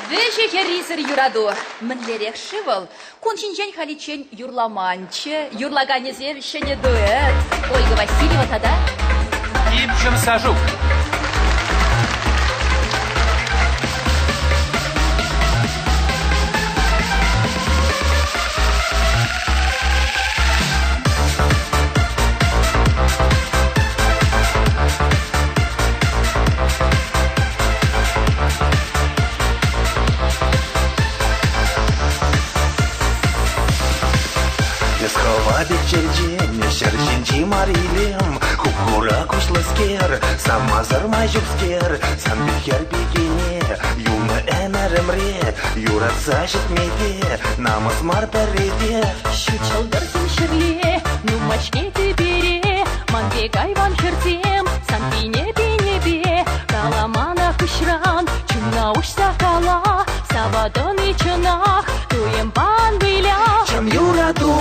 Вещи херисер юраду. Мэнлерек шивал. Кончинчен халичен юрламанче. Юрлаганезе вещене дуэт. Ольга Васильева тогда. Ипшим сажук. Şerşinci marilim, kukura kuşlasker, samazar majuksker, san biker bikini, yuna eneremre, yurat saşit mede, namaz mar perede. Şu çaldırsın şirli, numachke tebere, man begay van şirtem, san bine be, kalamana kuşran, çumna uçsa kala, sabadon içinah, tuyen ban bila. Чем юраду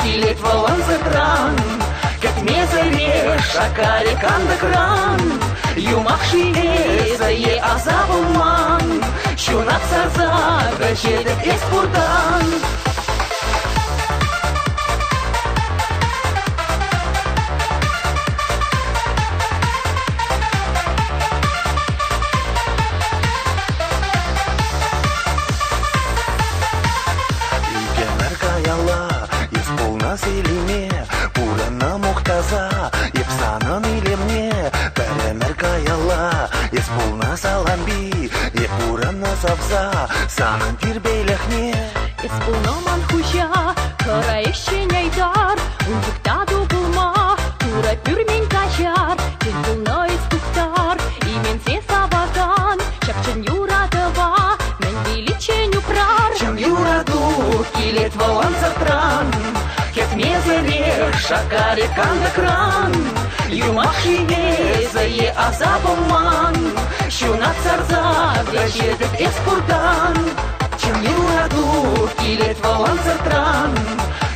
килет валан закран, как мезаре шакаре кандакран, юмахши зае азабуман, шунат сарза гачедет эспурдан. Селиме, пурана мухтаза, епсанан или мне, перемеркаяла, исполна саламби, епурана савза, санан тирбейлехне. Исполна манхужа, кара ещеняйдар, унжуктаду булма, тура пюрмень качар, тинбулна истуктар, имен се сабаган, чакчен юрадова, мен величеню прар. Чем юраду килет валан затран, Кет мезере шакаре кандакран, юмахи зае азабуман, шунат сарза гачедет эспурдан. Чем юраду килет валан затран,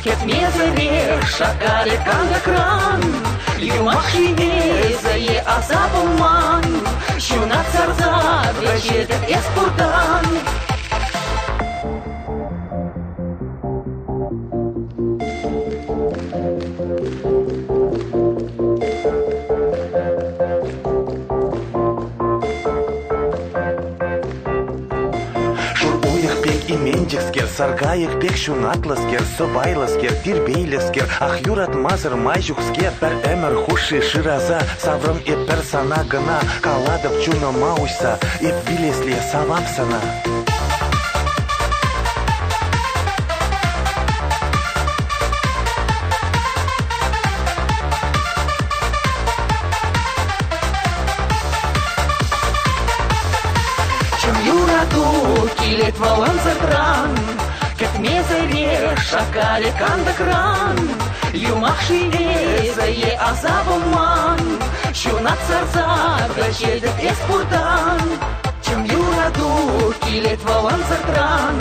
Кет мезере шакаре кандакран, юмахи зае азабуман, шунат сарза гачедет эспурдан. Имендикскер, саргаек пек шунатласкер, собайласкер, тирбейласкер, ах юрат мазыр майжукскер, пер эмер хуши шираза, саврым и персона гына, каладов чуна маусса, и билесли савамсана. Килет валан затран, как мезаре шакаре кандакран, юмахши зае азабуман, шунат сарза гачедет эспурдан. Чем юраду килет валан затран,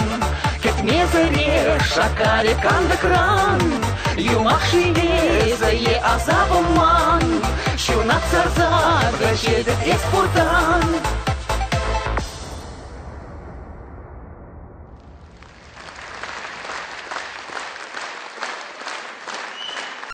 как мезаре шакаре кандакран, юмахши зае азабуман, шунат сарза гачедет эспурдан.